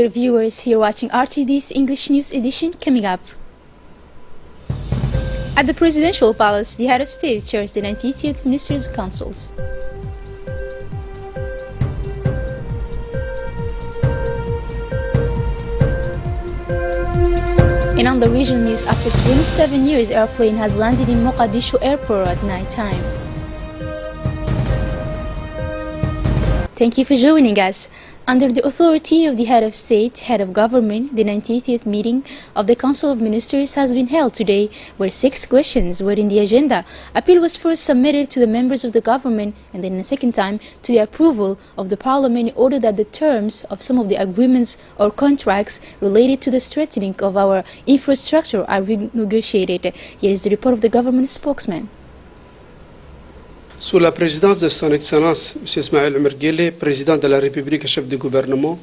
dear viewers, you're watching RTD's English News Edition coming up. At the Presidential Palace, the head of state chairs the 90th Ministers' Councils. And on the regional news, after 27 years, airplane has landed in Mogadishu airport at night time. Thank you for joining us. Under the authority of the head of state, head of government, the 90th meeting of the Council of Ministers has been held today, where 6 questions were in the agenda. Appeal was first submitted to the members of the government and then a second time to the approval of the parliament in order that the terms of some of the agreements or contracts related to the strengthening of our infrastructure are renegotiated. Here is the report of the government spokesman. Sous la présidence de son Excellence, M. Ismail Omar Guelleh, Président de la République et chef du gouvernement,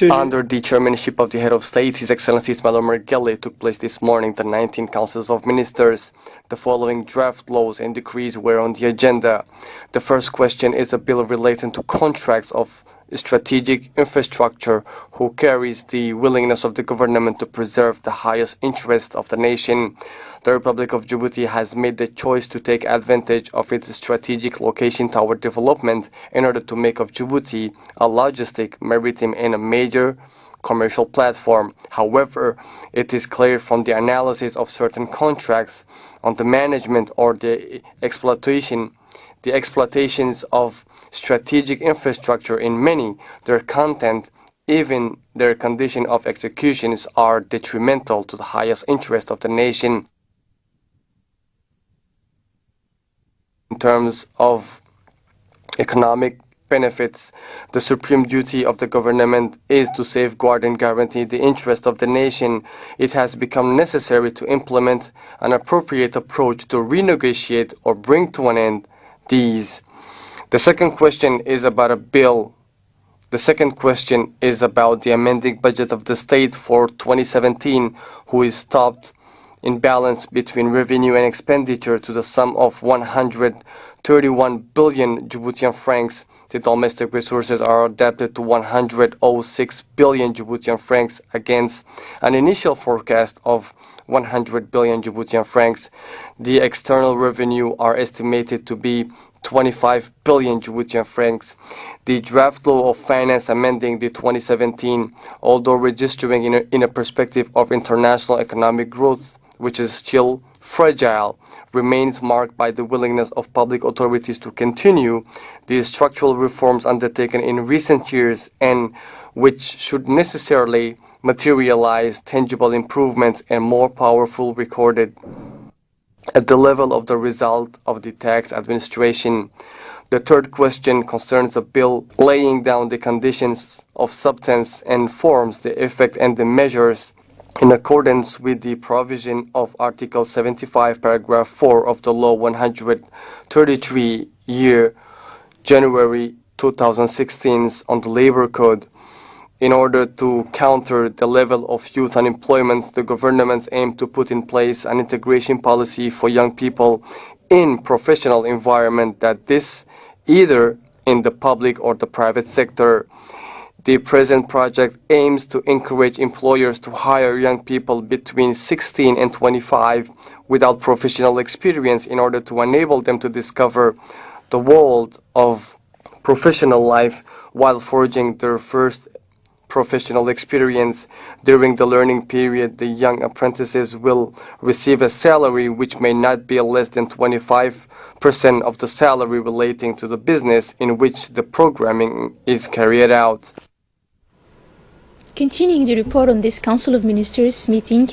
under the chairmanship of the head of state, His Excellency Ismail Omar Guelleh, took place this morning the 19 councils of ministers. The following draft laws and decrees were on the agenda. The first question is a bill relating to contracts of strategic infrastructure, who carries the willingness of the government to preserve the highest interest of the nation. The Republic of Djibouti has made the choice to take advantage of its strategic location toward development in order to make of Djibouti a logistic, maritime and a major commercial platform. However, it is clear from the analysis of certain contracts on the management or the exploitations of strategic infrastructure in many, their content, even their condition of executions, are detrimental to the highest interest of the nation. In terms of economic benefits, the supreme duty of the government is to safeguard and guarantee the interest of the nation. It has become necessary to implement an appropriate approach to renegotiate or bring to an end these. The second question is about a bill. The second question is about the amending budget of the state for 2017, who is stopped in balance between revenue and expenditure to the sum of 131 billion Djiboutian francs. The domestic resources are adapted to 106 billion Djiboutian francs against an initial forecast of 100 billion Djiboutian francs. The external revenue are estimated to be 25 billion Djiboutian francs. The draft law of finance amending the 2017, although registering in a perspective of international economic growth, which is still fragile, remains marked by the willingness of public authorities to continue the structural reforms undertaken in recent years and which should necessarily materialize tangible improvements and more powerful recorded at the level of the result of the tax administration. The third question concerns a bill laying down the conditions of substance and forms the effect and the measures in accordance with the provision of Article 75, Paragraph 4 of the Law 133, year January 2016 on the Labor Code. In order to counter the level of youth unemployment, the government aims to put in place an integration policy for young people in professional environment, that this either in the public or the private sector. The present project aims to encourage employers to hire young people between 16 and 25 without professional experience in order to enable them to discover the world of professional life while forging their first professional experience. During the learning period, the young apprentices will receive a salary which may not be less than 25% of the salary relating to the business in which the programming is carried out. Continuing the report on this Council of Ministers meeting,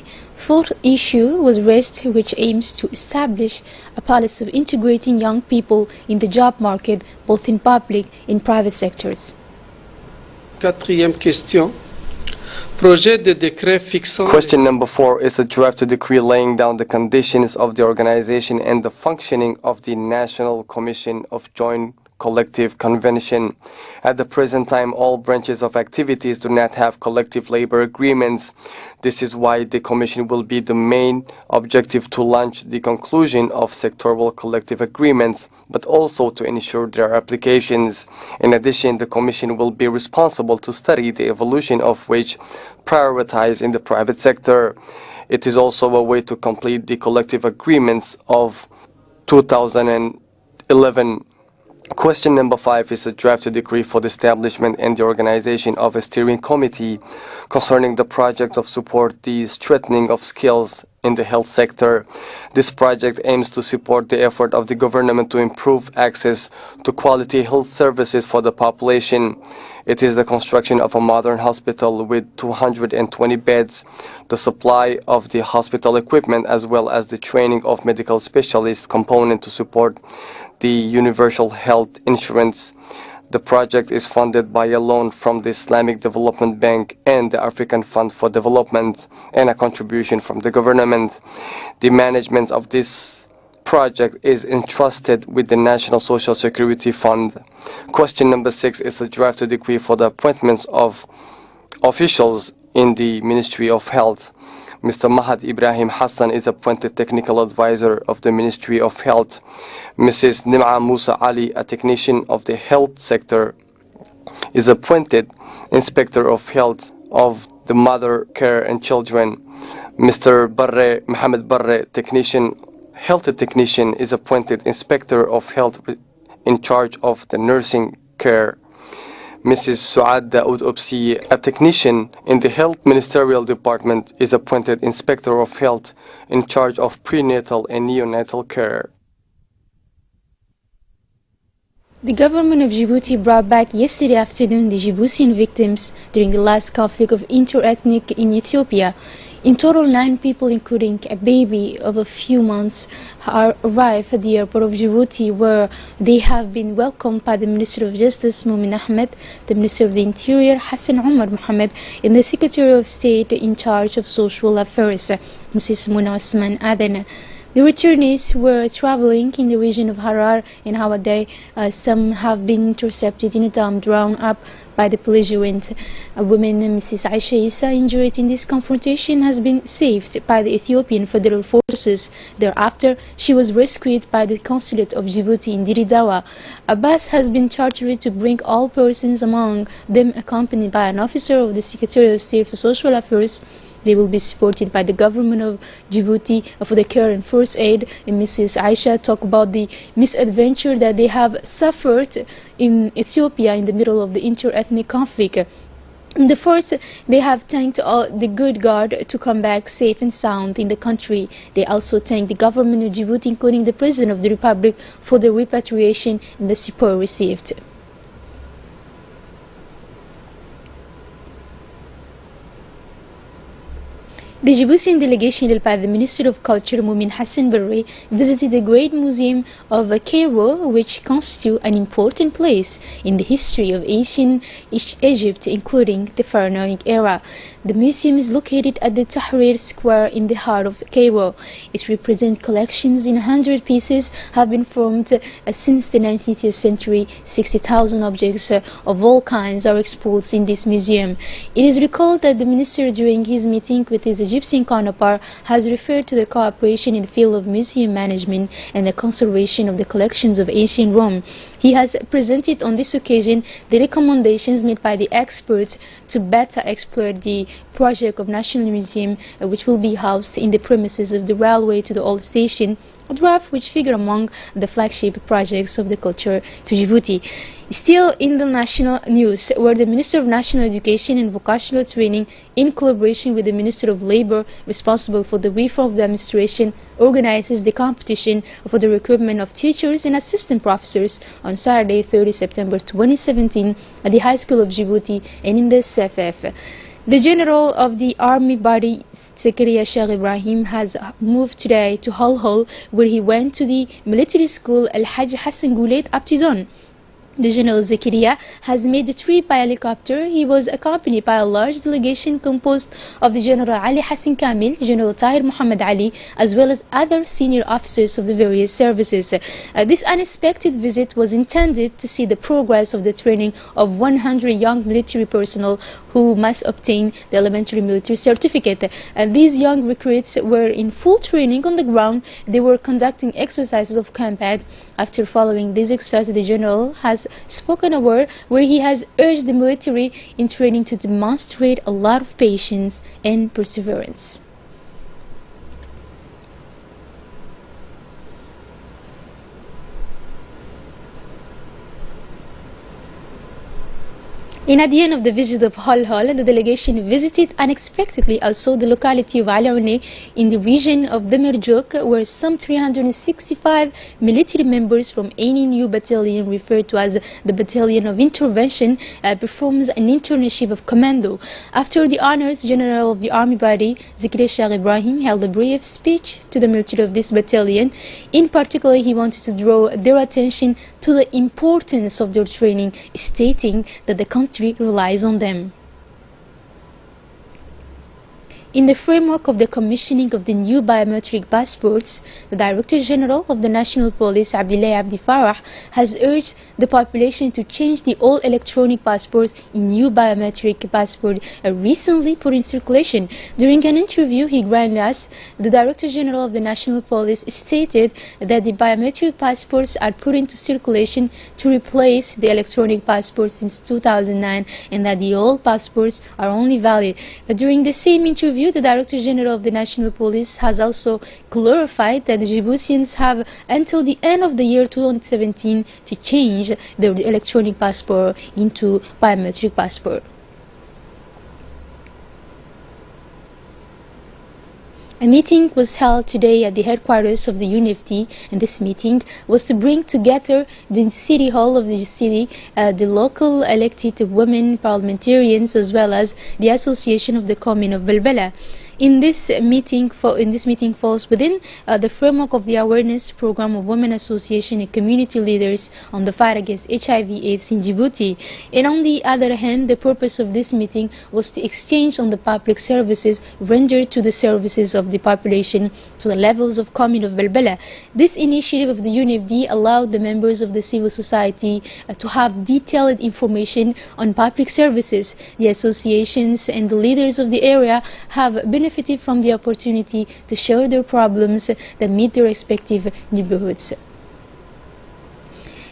fourth issue was raised, which aims to establish a policy of integrating young people in the job market, both in public and private sectors. Quatrième question. Projet de décret fixant. Question number 4 is a draft decree laying down the conditions of the organization and the functioning of the National Commission of Joint collective convention. At the present time, all branches of activities do not have collective labor agreements. This is why the Commission will be the main objective to launch the conclusion of sectoral collective agreements, but also to ensure their applications. In addition, the Commission will be responsible to study the evolution of wage prioritized in the private sector. It is also a way to complete the collective agreements of 2011. Question number 5 is a draft decree for the establishment and the organization of a steering committee concerning the project of support the strengthening of skills in the health sector. This project aims to support the effort of the government to improve access to quality health services for the population. It is the construction of a modern hospital with 220 beds, the supply of the hospital equipment, as well as the training of medical specialists component to support the universal health insurance. The project is funded by a loan from the Islamic Development Bank and the African Fund for Development and a contribution from the government. The management of this project is entrusted with the National Social Security Fund. Question number 6 is a draft decree for the appointments of officials in the Ministry of Health. Mr. Mahad Ibrahim Hassan is appointed Technical Advisor of the Ministry of Health. Mrs. Nim'a Musa Ali, a technician of the health sector, is appointed Inspector of Health of the Mother Care and Children. Mr. Barre, Mohammed Barre, health technician, is appointed Inspector of Health in charge of the nursing care. Mrs. Suad Daoud Obsi, a technician in the Health Ministerial Department, is appointed Inspector of Health in charge of prenatal and neonatal care. The government of Djibouti brought back yesterday afternoon the Djiboutian victims during the last conflict of inter-ethnic in Ethiopia. In total, 9 people, including a baby of a few months, arrived at the airport of Djibouti, where they have been welcomed by the Minister of Justice, Moumin Ahmed, the Minister of the Interior, Hassan Omar Mohamed, and the Secretary of State in charge of Social Affairs, Mrs. Muna Osman Adena. The returnees were traveling in the region of Harar and Hawadai. Some have been intercepted in a dam drawn up by the belligerent. A woman, Mrs. Aisha Issa, injured in this confrontation, has been saved by the Ethiopian Federal Forces. Thereafter, she was rescued by the Consulate of Djibouti in Diridawa. A bus has been chartered to bring all persons, among them accompanied by an officer of the Secretary of State for Social Affairs. They will be supported by the government of Djibouti for the care and first aid. And Mrs. Aisha talked about the misadventure that they have suffered in Ethiopia in the middle of the inter-ethnic conflict. The first, they have thanked the good God to come back safe and sound in the country. They also thanked the government of Djibouti, including the President of the Republic, for the repatriation and the support received. The Djiboutian delegation led by the Minister of Culture, Moumin Hassan Barre, visited the Great Museum of Cairo, which constitutes an important place in the history of ancient Egypt, including the pharaonic era. The museum is located at the Tahrir Square in the heart of Cairo. It represents collections in 100 pieces have been formed since the 19th century. 60,000 objects of all kinds are exposed in this museum. It is recalled that the minister, during his meeting with his Egyptian counterpart, has referred to the cooperation in the field of museum management and the conservation of the collections of ancient Rome. He has presented on this occasion the recommendations made by the experts to better exploit the project of National Museum, which will be housed in the premises of the railway to the old station, a draft which figure among the flagship projects of the culture to Djibouti. Still in the national news, where the Minister of National Education and Vocational Training, in collaboration with the Minister of Labour, responsible for the reform of the administration, organizes the competition for the recruitment of teachers and assistant professors on Saturday, 30 September 2017 at the High School of Djibouti and in the SFF. The General of the Army Body, Zakaria Sheikh Ibrahim, has moved today to Hull, where he went to the military school Al-Hajj Hassan Goulet Aptidon. The General Zakaria has made the trip by helicopter. He was accompanied by a large delegation composed of the General Ali Hassan Kamil, General Tahir Muhammad Ali, as well as other senior officers of the various services. This unexpected visit was intended to see the progress of the training of 100 young military personnel who must obtain the elementary military certificate. These young recruits were in full training on the ground. They were conducting exercises of combat. After following these exercises, the General has spoken a word where he has urged the military in training to demonstrate a lot of patience and perseverance. In at the end of the visit of Hol Hol, the delegation visited unexpectedly also the locality of Alaoune in the region of Demerjouk, where some 365 military members from any new battalion, referred to as the Battalion of Intervention, performs an internship of commando. After the honors, General of the Army Body, Zakaria Shah Ibrahim, held a brief speech to the military of this battalion. In particular, he wanted to draw their attention to the importance of their training, stating that the country relies on them. In the framework of the commissioning of the new biometric passports, the Director General of the National Police, Abdullah Abdi Farah, has urged the population to change the old electronic passports in new biometric passport recently put in circulation. During an interview he granted us, the Director General of the National Police stated that the biometric passports are put into circulation to replace the electronic passports since 2009, and that the old passports are only valid. During the same interview, the Director General of the National Police has also clarified that the Djiboutians have until the end of the year 2017 to change their electronic passport into biometric passport. A meeting was held today at the headquarters of the UNFD, and this meeting was to bring together the City Hall of the city, the local elected women parliamentarians, as well as the Association of the Commune of Belbela. This meeting falls within the framework of the awareness program of Women Association and community leaders on the fight against HIV/AIDS in Djibouti. And on the other hand, the purpose of this meeting was to exchange on the public services rendered to the services of the population to the levels of Commune of Belbela. This initiative of the UNFD allowed the members of the civil society to have detailed information on public services. The associations and the leaders of the area have benefited from the opportunity to share their problems that meet their respective neighborhoods.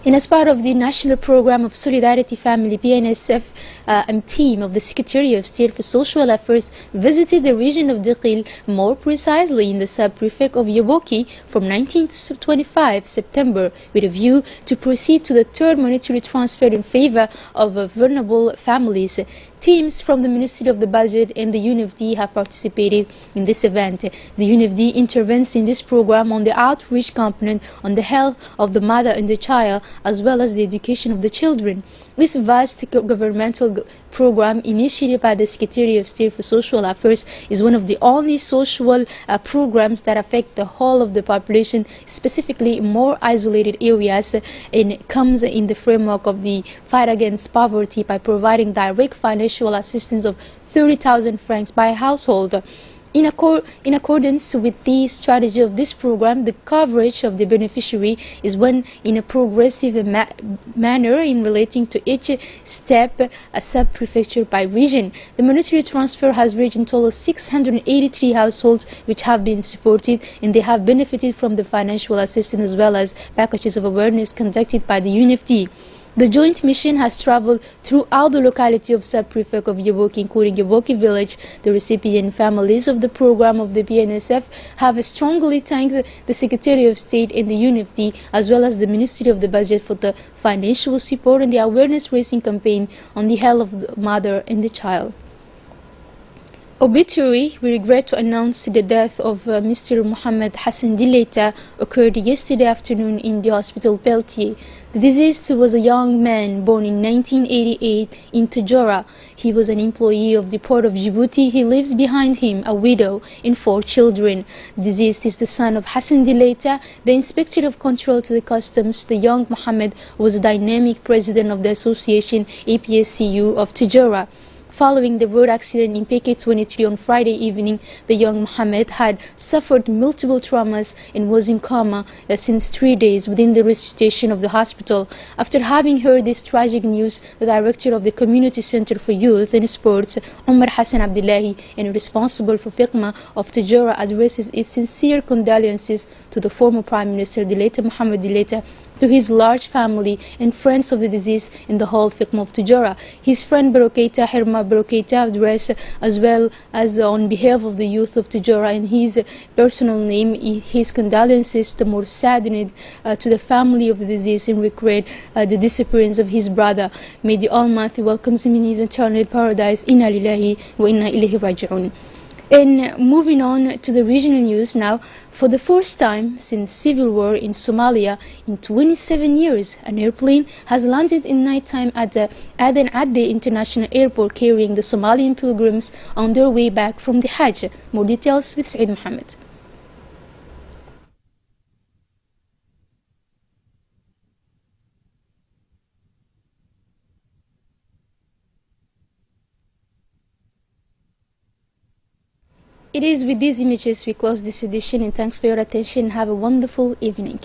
And as part of the National Program of Solidarity Family, BNSF, a team of the Secretary of State for Social Affairs visited the region of Dikil, more precisely in the sub-prefect of Yoboki, from 19 to 25 September, with a view to proceed to the third monetary transfer in favor of vulnerable families. Teams from the Ministry of the Budget and the UNFD have participated in this event. The UNFD intervenes in this program on the outreach component on the health of the mother and the child, as well as the education of the children. This vast governmental program initiated by the Secretary of State for Social Affairs is one of the only social programs that affect the whole of the population, specifically more isolated areas, and it comes in the framework of the fight against poverty by providing direct financial assistance of 30,000 francs by household. In accordance with the strategy of this program, the coverage of the beneficiary is one in a progressive manner in relating to each step, a sub-prefecture by region. The monetary transfer has reached in total 683 households which have been supported, and they have benefited from the financial assistance as well as packages of awareness conducted by the UNFD. The joint mission has traveled throughout the locality of sub-prefect of Yoboki, including Yoboki village. The recipient families of the program of the BNSF have strongly thanked the Secretary of State and the UNFD, as well as the Ministry of the Budget, for the financial support and the awareness raising campaign on the health of the mother and the child. Obituary: we regret to announce the death of Mr. Mohammed Hassan Dileita occurred yesterday afternoon in the hospital Peltier. The deceased was a young man born in 1988 in Tujora. He was an employee of the port of Djibouti. He leaves behind him a widow and 4 children. The deceased is the son of Hassan Dileita, the Inspector of Control to the Customs. The young Mohammed was a dynamic president of the association APSCU of Tujora. Following the road accident in PK23 on Friday evening, the young Mohammed had suffered multiple traumas and was in coma since 3 days within the resuscitation of the hospital. After having heard this tragic news, the director of the Community Center for Youth and Sports, Omar Hassan Abdullahi, and responsible for FICMA of Tujora, addresses its sincere condolences to the former Prime Minister Dileita Mohammed Dileita, to his large family and friends of the deceased in the whole FICMA of Tujora. His friend Baroketa Herma Baroketa addressed, as well as on behalf of the youth of Tujora in his personal name, his condolences the more saddened to the family of the deceased and regret the disappearance of his brother. May the Almighty welcome him in his eternal paradise. Inna lillahi wa inna ilayhi raji'un. And moving on to the regional news now, for the first time since civil war in Somalia in 27 years, an airplane has landed in nighttime at the Aden Adde International Airport carrying the Somalian pilgrims on their way back from the Hajj. More details with Saeed Mohammed. It is with these images we close this edition, and thanks for your attention. Have a wonderful evening.